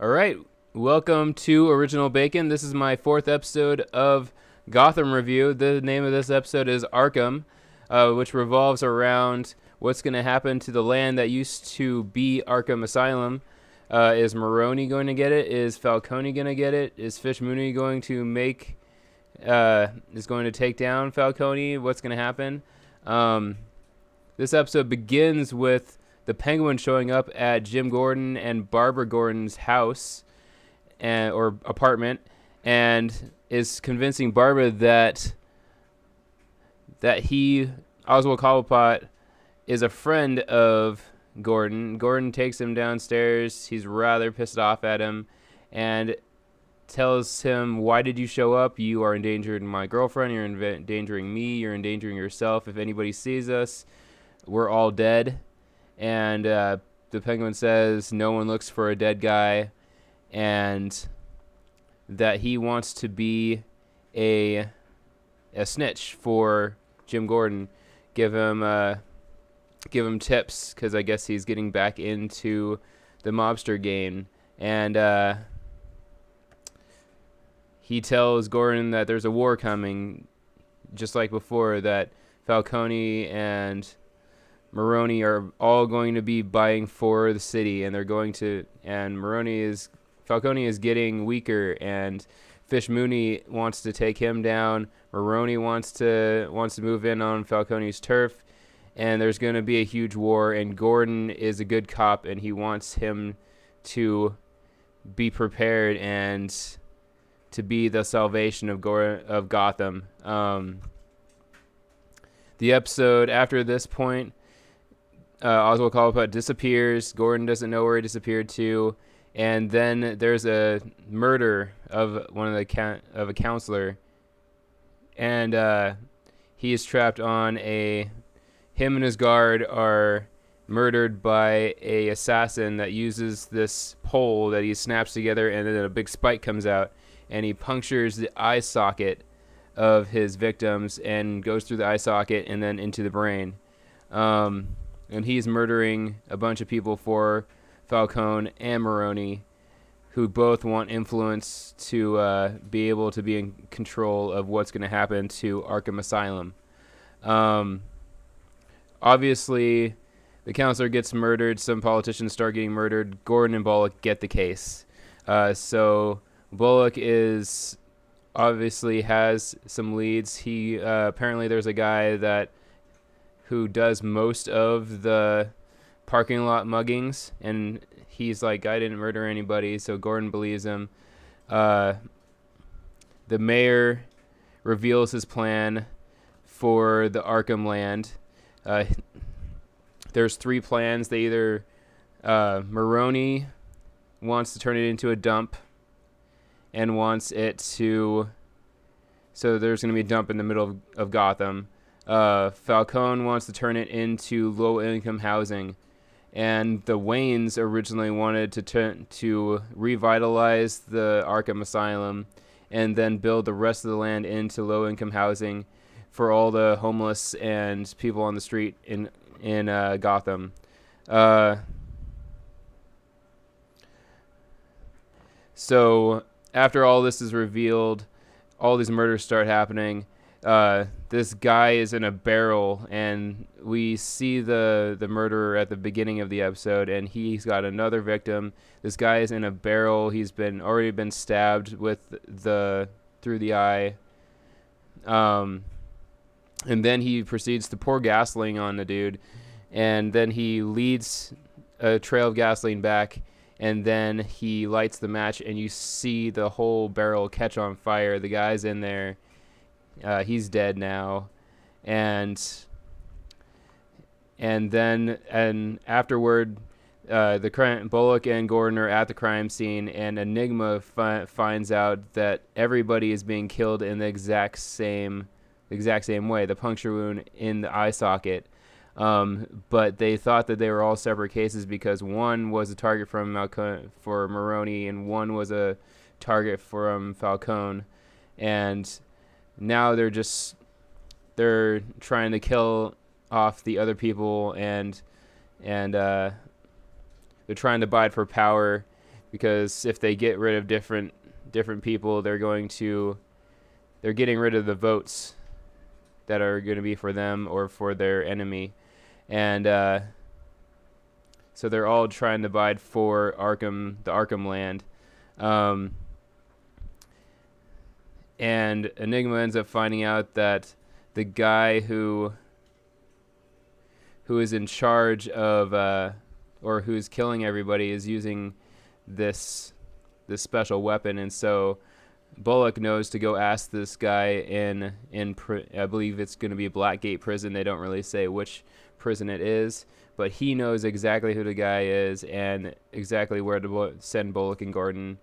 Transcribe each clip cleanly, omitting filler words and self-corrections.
All right, welcome to Original Bacon. This is my fourth episode of Gotham Review. The name of this episode is Arkham, which revolves around what's going to happen to the land that used to be Arkham Asylum. Is Maroni going to get it? Is Falconi going to get it? Is Fish Mooney going to is going to take down Falconi? What's going to happen? This episode begins with the Penguin showing up at Jim Gordon and Barbara Gordon's house or apartment, and is convincing Barbara that Oswald Cobblepot, is a friend of Gordon. Gordon takes him downstairs. He's rather pissed off at him and tells him, "Why did you show up? You are endangering my girlfriend. You're endangering me. You're endangering yourself. If anybody sees us, we're all dead." And the Penguin says no one looks for a dead guy, and that he wants to be a snitch for Jim Gordon. Give him tips, because I guess he's getting back into the mobster game. And he tells Gordon that there's a war coming, just like before, that Falconi and Maroni are all going to be buying for the city, and Falconi is getting weaker, and Fish Mooney wants to take him down. Maroni wants to move in on Falconi's turf, and there's going to be a huge war, and Gordon is a good cop, and he wants him to be prepared and to be the salvation of Gotham. The episode after this point, Oswald Cobblepot disappears. Gordon doesn't know where he disappeared to, and then there's a murder of a counselor, and he is trapped on him and his guard are murdered by a assassin that uses this pole that he snaps together, and then a big spike comes out, and he punctures the eye socket of his victims and goes through the eye socket and then into the brain. And he's murdering a bunch of people for Falcone and Maroni, who both want influence to be able to be in control of what's going to happen to Arkham Asylum. Obviously, the counselor gets murdered. Some politicians start getting murdered. Gordon and Bullock get the case. So Bullock obviously has some leads. He apparently there's a guy who does most of the parking lot muggings, and he's like, "I didn't murder anybody," so Gordon believes him. The mayor reveals his plan for the Arkham land. There's three plans. They either Maroni wants to turn it into a dump and wants it to, so there's going to be a dump in the middle of Gotham. Falcone wants to turn it into low-income housing, and the Waynes originally wanted to revitalize the Arkham Asylum and then build the rest of the land into low-income housing for all the homeless and people on the street in Gotham. So after all this is revealed, all these murders start happening. This guy is in a barrel, and we see the murderer at the beginning of the episode, and he's got another victim. This guy is in a barrel. He's already been stabbed through the eye. And then he proceeds to pour gasoline on the dude, and then he leads a trail of gasoline back, and then he lights the match, and you see the whole barrel catch on fire. The guy's in there. He's dead now, and afterward, Bullock and Gordon are at the crime scene, and Enigma finds out that everybody is being killed in the exact same way, the puncture wound in the eye socket. But they thought that they were all separate cases because one was a target for Maroni and one was a target from Falcone, and now they're trying to kill off the other people, and they're trying to bide for power because if they get rid of different people, they're getting rid of the votes that are going to be for them or for their enemy. And so they're all trying to bide for Arkham, the Arkham land. And Enigma ends up finding out that the guy who is in charge of or who's killing everybody is using this special weapon, and so Bullock knows to go ask this guy in I believe it's going to be Blackgate prison. They don't really say which prison it is, but he knows exactly who the guy is and exactly where to send Bullock and Gordon.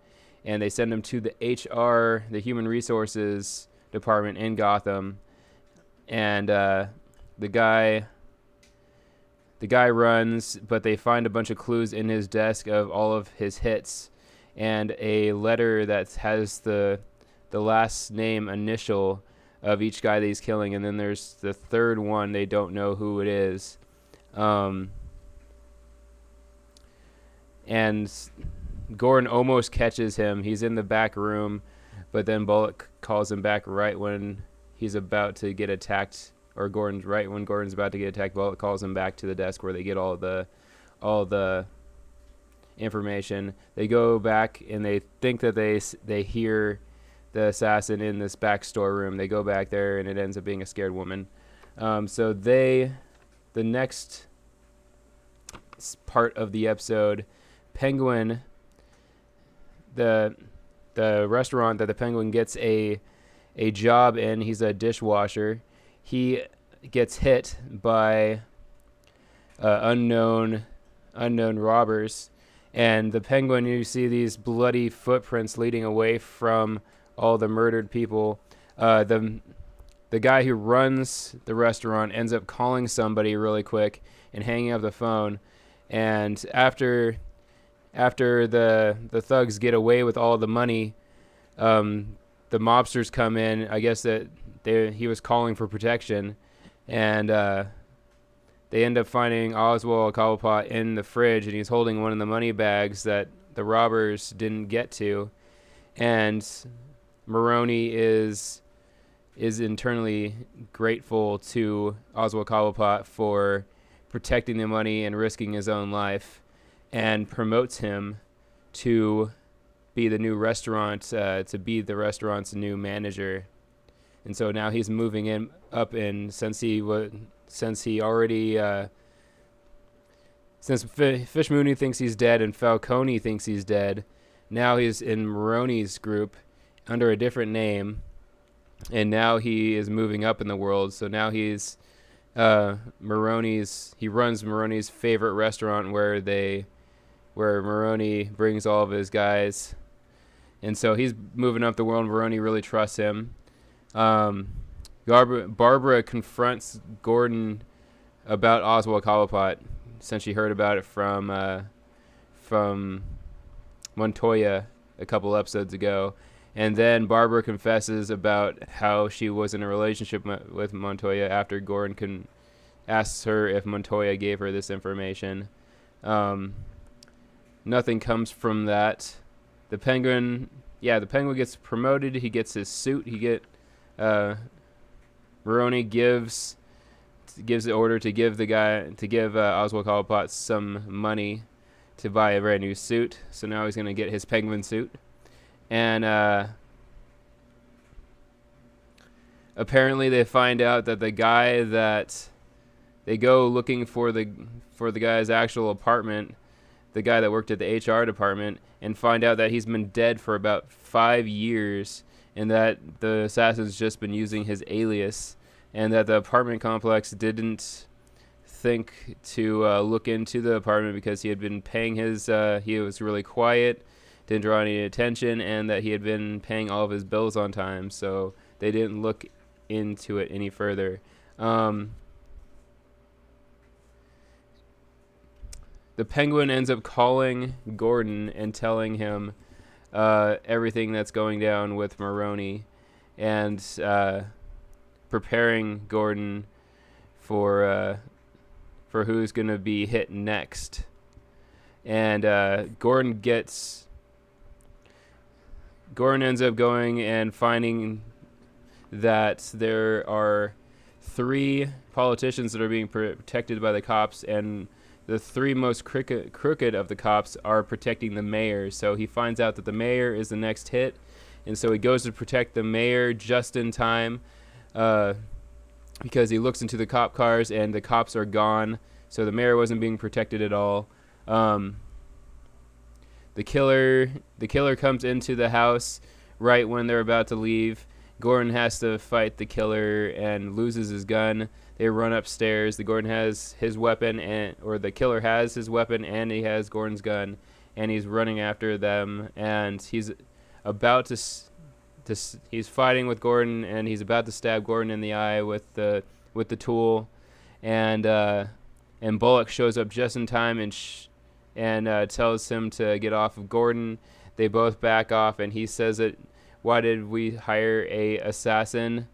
And they send him to the HR, the Human Resources Department in Gotham. And the guy runs, but they find a bunch of clues in his desk of all of his hits, and a letter that has the last name initial of each guy that he's killing, and then there's the third one. They don't know who it is. And Gordon almost catches him. He's in the back room, but then Bullock calls him back right when he's about to get attacked, or right when Gordon's about to get attacked. Bullock calls him back to the desk where they get all the information. They go back and they think that they hear the assassin in this back storeroom. They go back there and it ends up being a scared woman. So the next part of the episode, Penguin, the restaurant that the Penguin gets a job in, he's a dishwasher. He gets hit by unknown robbers, and the Penguin, you see these bloody footprints leading away from all the murdered people. The guy who runs the restaurant ends up calling somebody really quick and hanging up the phone. And after the thugs get away with all the money, the mobsters come in. I guess that he was calling for protection, and they end up finding Oswald Cobblepot in the fridge, and he's holding one of the money bags that the robbers didn't get to. And Maroni is internally grateful to Oswald Cobblepot for protecting the money and risking his own life, and promotes him to be the new restaurant, to be the restaurant's new manager. And so now he's moving up in, since Fish Mooney thinks he's dead and Falconi thinks he's dead, now he's in Maroni's group under a different name, and now he is moving up in the world. So now he's he runs Maroni's favorite restaurant where Maroni brings all of his guys. And so he's moving up the world. Maroni really trusts him. Barbara confronts Gordon about Oswald Cobblepot, since she heard about it from Montoya a couple episodes ago. And then Barbara confesses about how she was in a relationship with Montoya after Gordon asks her if Montoya gave her this information. Nothing comes from that. The Penguin gets promoted. He gets his suit. Maroni gives the order to give Oswald Cobblepot some money to buy a brand new suit. So now he's going to get his Penguin suit. And apparently they find out that the guy that they go looking for the guy's actual apartment, the guy that worked at the HR department, and find out that he's been dead for about 5 years, and that the assassin's just been using his alias, and that the apartment complex didn't think to look into the apartment because he had been paying he was really quiet, didn't draw any attention, and that he had been paying all of his bills on time, so they didn't look into it any further. The Penguin ends up calling Gordon and telling him everything that's going down with Maroni, and preparing Gordon for who's going to be hit next. And Gordon gets Gordon ends up going and finding that there are 3 politicians that are being protected by the cops, and the 3 most crooked of the cops are protecting the mayor. So he finds out that the mayor is the next hit, and so he goes to protect the mayor just in time, because he looks into the cop cars and the cops are gone. So the mayor wasn't being protected at all. The killer comes into the house right when they're about to leave. Gordon has to fight the killer and loses his gun. They run upstairs. Gordon has his weapon, the killer has his weapon, and he has Gordon's gun, and he's running after them. And he's about to he's fighting with Gordon, and he's about to stab Gordon in the eye with the tool, and Bullock shows up just in time and tells him to get off of Gordon. They both back off, and he says that why did we hire a assassin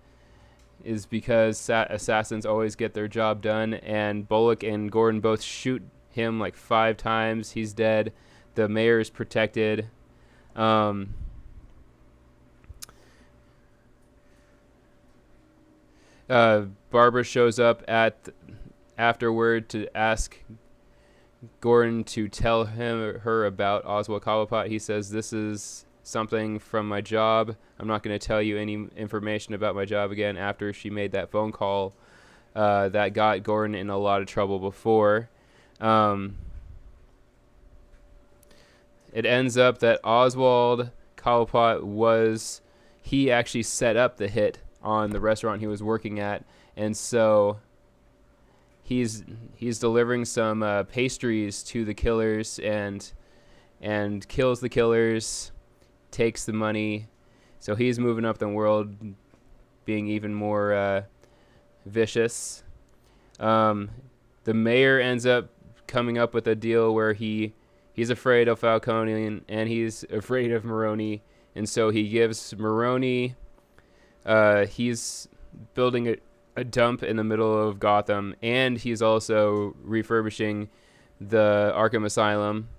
is because assassins always get their job done. And Bullock and Gordon both shoot him like 5 times. He's dead. The mayor is protected. Barbara shows up afterward to ask Gordon to tell her about Oswald Cobblepot. He says, "This is something from my job. I'm not going to tell you any information about my job again," after she made that phone call that got Gordon in a lot of trouble before. It ends up that Oswald Cobblepot he actually set up the hit on the restaurant he was working at, and so he's delivering some pastries to the killers and kills the killers, takes the money. So he's moving up the world, being even more vicious. The mayor ends up coming up with a deal where he's afraid of Falconi and he's afraid of Maroni, and so he gives Maroni he's building a dump in the middle of Gotham, and he's also refurbishing the Arkham Asylum.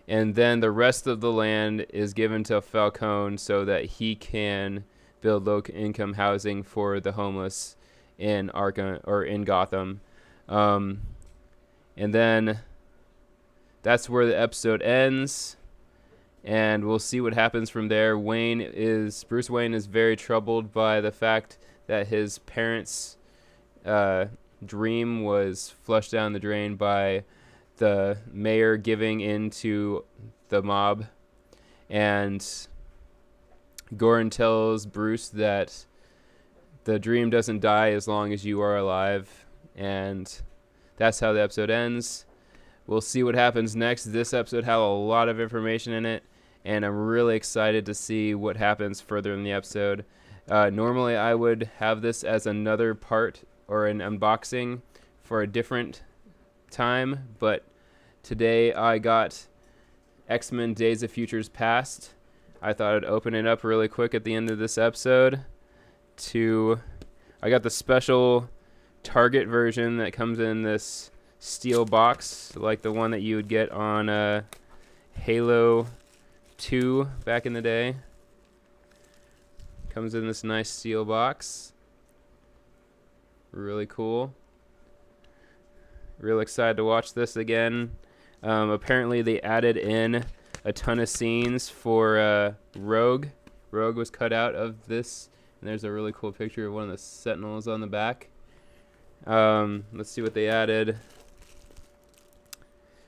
And then the rest of the land is given to Falcone so that he can build low-income housing for the homeless in Arkham or in Gotham. And then that's where the episode ends, and we'll see what happens from there. Bruce Wayne is very troubled by the fact that his parents' dream was flushed down the drain by the mayor giving in to the mob. And Gordon tells Bruce that the dream doesn't die as long as you are alive. And that's how the episode ends. We'll see what happens next. This episode had a lot of information in it, and I'm really excited to see what happens further in the episode. Normally I would have this as another part or an unboxing for a different time, but today I got X-Men Days of Futures Past. I thought I'd open it up really quick at the end of this episode. I got the special Target version that comes in this steel box, like the one that you would get on Halo 2 back in the day. Comes in this nice steel box. Really cool. Real excited to watch this again. Apparently they added in a ton of scenes for Rogue. Rogue was cut out of this, and there's a really cool picture of one of the Sentinels on the back. Let's see what they added.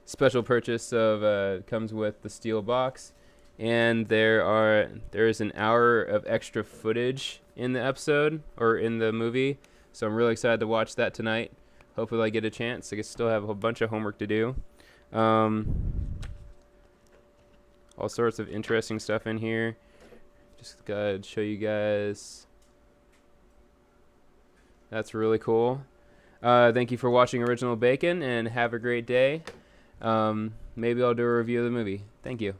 Special purchase of comes with the steel box, and there is an hour of extra footage in the episode or in the movie. So I'm really excited to watch that tonight. Hopefully I get a chance. I still have a whole bunch of homework to do. All sorts of interesting stuff in here. Just gotta show you guys. That's really cool. Thank you for watching Original Bacon, and have a great day. Maybe I'll do a review of the movie. Thank you.